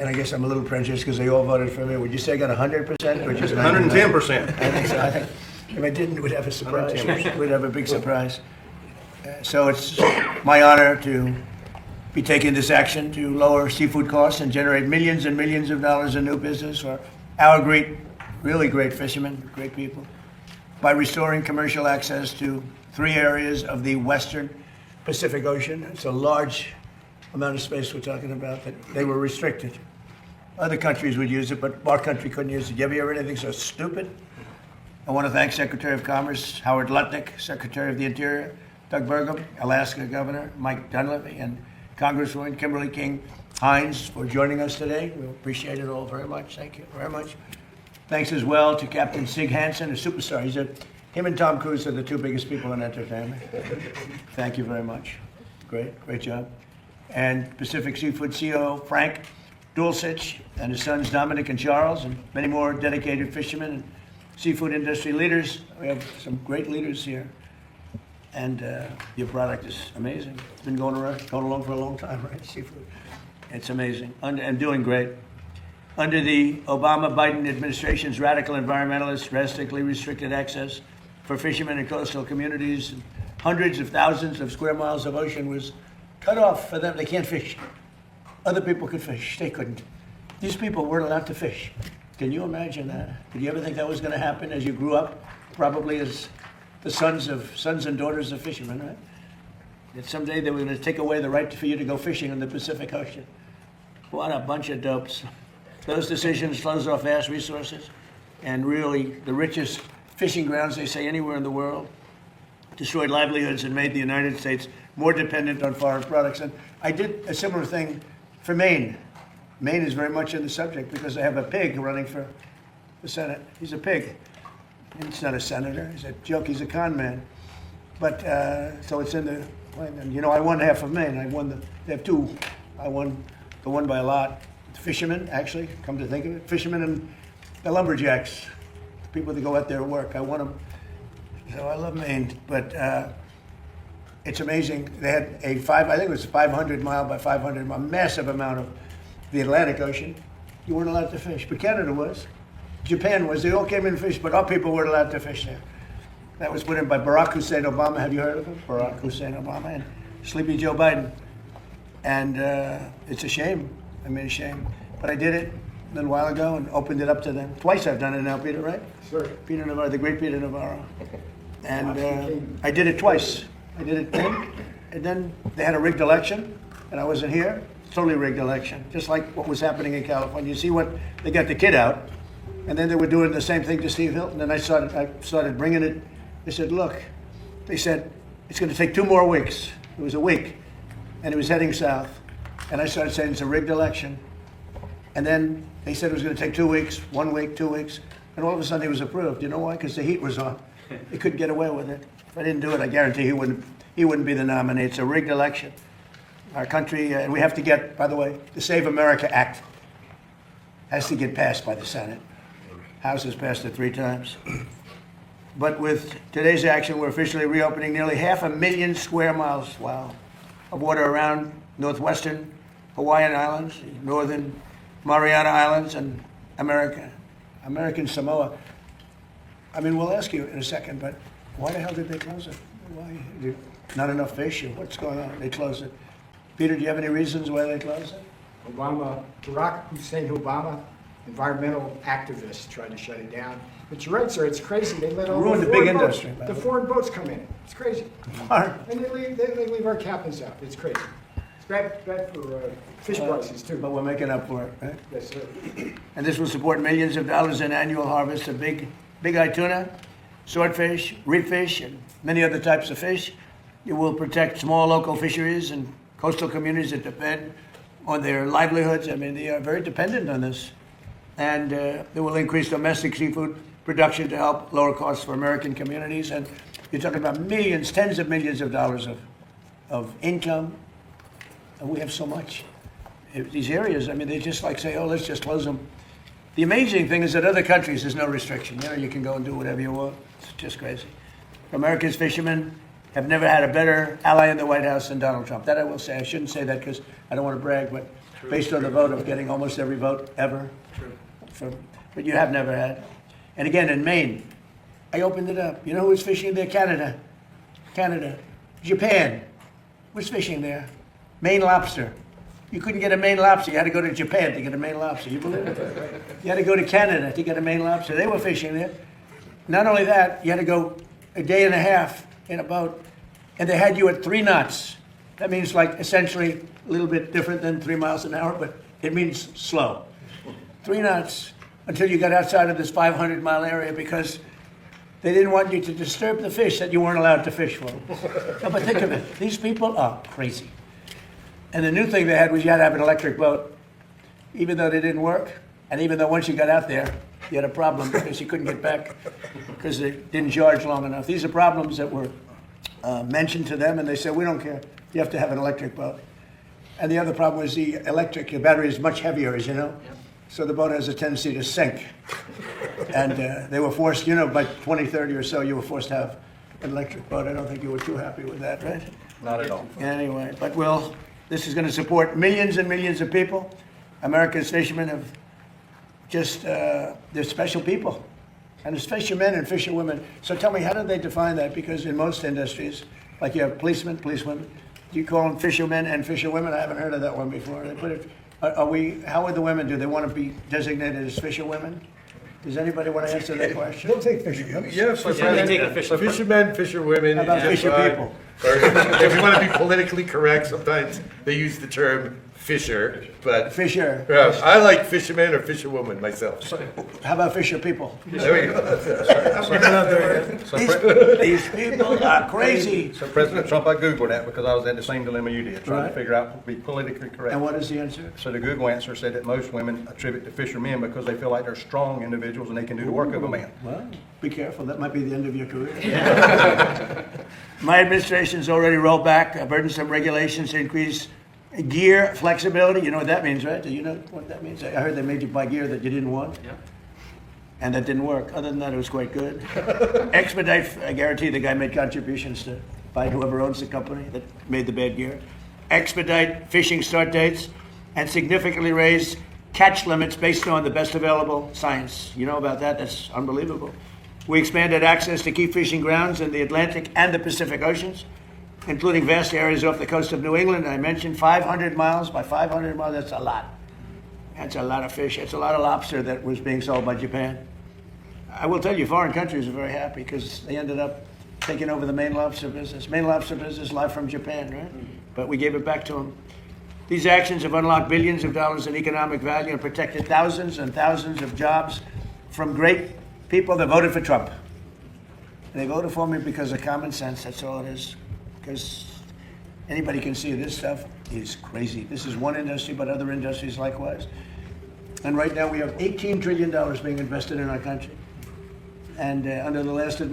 and I guess I'm a little prejudiced because they all voted for me. Would you say I got 100% or just 110%. I think so. I think if I didn't, we'd have a surprise. 110%. We'd have a big surprise. So it's my honor to be taking this action to lower seafood costs and generate millions and millions of dollars in new business for our really great fishermen, great people, by restoring commercial access to 3 areas of the western Pacific Ocean. It's a large amount of space we're talking about that they were restricted. Other countries would use it, but our country couldn't use it. You ever hear anything so stupid? I want to thank Secretary of Commerce Howard Lutnick, Secretary of the Interior Doug Burgum, Alaska Governor Mike Dunleavy, and Congresswoman Kimberly King Hines for joining us today. We appreciate it all very much. Thank you very much. Thanks as well to Captain Sig Hansen, a superstar. Him and Tom Cruise are the 2 biggest people in entertainment. Thank you very much. Great job. And Pacific Seafood CEO Frank Dulcich and his sons Dominic and Charles, and many more dedicated fishermen and seafood industry leaders. We have some great leaders here. And your product is amazing. It's been going along for a long time, right? Seafood. It's amazing and doing great. Under the Obama-Biden administration's radical environmentalists drastically restricted access for fishermen in coastal communities, and hundreds of thousands of square miles of ocean was cut off for them. They can't fish. Other people could fish. They couldn't. These people weren't allowed to fish. Can you imagine that? Did you ever think that was going to happen as you grew up? Probably as the sons and daughters of fishermen, right? That someday they were going to take away the right for you to go fishing in the Pacific Ocean. What a bunch of dopes. Those decisions closed off vast resources and really the richest fishing grounds, they say, anywhere in the world, destroyed livelihoods and made the United States more dependent on foreign products. And I did a similar thing for Maine. Maine is very much in the subject because they have a pig running for the Senate. He's a pig. He's not a senator. He's a joke. He's a con man. But so it's in the plan. And I won half of Maine. They have 2. I won the one by a lot. The fishermen, actually, come to think of it, fishermen and the lumberjacks, the people that go out there and work. I won them. So I love Maine. But it's amazing. They had I think it was 500 mile by 500 mile, massive amount of the Atlantic Ocean. You weren't allowed to fish, but Canada was. Japan was. They all came in and fished, but our people weren't allowed to fish there. That was put in by Barack Hussein Obama. Have you heard of him? Barack Hussein Obama and Sleepy Joe Biden. And it's a shame. I mean, a shame. But I did it a little while ago and opened it up to them. Twice I've done it now, Peter, right? Sure. Peter Navarro, the great Peter Navarro. And I did it twice. I did it then, and then they had a rigged election, and I wasn't here. Totally rigged election, just like what was happening in California. You see what they got the kid out, and then they were doing the same thing to Steve Hilton. And I started bringing it. They said, look, they said it's going to take 2 more weeks. It was a week, and it was heading south. And I started saying it's a rigged election, and then they said it was going to take 2 weeks, 1 week, 2 weeks, and all of a sudden he was approved. You know why? Because the heat was on. They couldn't get away with it. If I didn't do it, I guarantee he wouldn't be the nominee. It's a rigged election. Our country, and we have to get, by the way, the Save America Act has to get passed by the Senate. House has passed it 3 times. But with today's action, we're officially reopening nearly 500,000 square miles, wow, of water around northwestern Hawaiian Islands, northern Mariana Islands, and American Samoa. I mean, we'll ask you in a second, but why the hell did they close it? Why? Not enough fish, or what's going on? They closed it. Peter, do you have any reasons why they closed it? Barack Hussein Obama, environmental activists, tried to shut it down. But you're right, sir. It's crazy. They let all Ruined the the big foreign boats, industry, by the the way. foreign boats come in. It's crazy. Foreign. And they leave our captains out. It's crazy. It's bad for fish prices too. But we're making up for it, right? Yes, sir. And this will support millions of dollars in annual harvest of big-eye tuna, swordfish, reef fish, and many other types of fish. It will protect small local fisheries and coastal communities that depend on their livelihoods. I mean, they are very dependent on this. And it will increase domestic seafood production to help lower costs for American communities. And you're talking about millions, tens of millions of dollars of income. And we have so much. These areas, I mean, they just like say, oh, let's just close them. The amazing thing is that other countries, there's no restriction. You can go and do whatever you want. It's just crazy. America's fishermen have never had a better ally in the White House than Donald Trump. That I will say. I shouldn't say that because I don't want to brag, but based on the vote of getting almost every vote ever. But you have never had. And again, in Maine, I opened it up. You know who was fishing there? Canada. Japan was fishing there. Maine lobster. You couldn't get a Maine lobster. You had to go to Japan to get a Maine lobster. You believe it? You had to go to Canada to get a Maine lobster. They were fishing there. Not only that, you had to go a day and a half in a boat, and they had you at 3 knots. That means like essentially a little bit different than 3 miles an hour, but it means slow. 3 knots until you got outside of this 500-mile area because they didn't want you to disturb the fish that you weren't allowed to fish for. No, but think of it. These people are crazy. And the new thing they had was you had to have an electric boat, even though they didn't work. And even though once you got out there, you had a problem because you couldn't get back because they didn't charge long enough. These are problems that were mentioned to them, and they said, we don't care. You have to have an electric boat. And the other problem was the battery is much heavier, as you know. So the boat has a tendency to sink. And they were forced, by 2030 or so, you were forced to have an electric boat. I don't think you were too happy with that, right? Not at all. Anyway, but this is going to support millions and millions of people. America's fishermen have they're special people. And it's fishermen and fisherwomen. So tell me, how do they define that? Because in most industries, like you have policemen, policewomen, do you call them fishermen and fisherwomen? I haven't heard of that one before. They put it, how would the women do? They want to be designated as fisherwomen? Does anybody want to answer that question? They'll take fishermen. Yeah, so they take a fisher- fishermen, fisherwomen. How about yeah, fisher right. people? Or if you want to be politically correct, sometimes they use the term fisher, but Fisher. I like fisherman or fisherwoman myself. How about fisher people? There we go. These people are crazy. So President Trump, I Googled that because I was in the same dilemma you did, trying Right. to figure out, be politically correct. And what is the answer? So the Google answer said that most women attribute to fishermen because they feel like they're strong individuals and they can do the work of a man. Well, be careful. That might be the end of your career. My administration's already rolled back burdensome regulations to increase gear flexibility. You know what that means, right? Do you know what that means? I heard they made you buy gear that you didn't want. Yeah. And that didn't work. Other than that, it was quite good. Expedite, I guarantee the guy made contributions to find whoever owns the company that made the bad gear. Expedite fishing start dates and significantly raise catch limits based on the best available science. You know about that? That's unbelievable. We expanded access to key fishing grounds in the Atlantic and the Pacific Oceans, including vast areas off the coast of New England. I mentioned 500 miles. By 500 miles, that's a lot. That's a lot of fish. It's a lot of lobster that was being sold by Japan. I will tell you, foreign countries are very happy because they ended up taking over the Maine lobster business. Maine lobster business live from Japan, right? But we gave it back to them. These actions have unlocked billions of dollars in economic value and protected thousands and thousands of jobs from great people that voted for Trump. And they voted for me because of common sense. That's all it is. Because anybody can see this stuff is crazy. This is one industry, but other industries likewise. And right now we have $18 trillion being invested in our country. And under the last administration,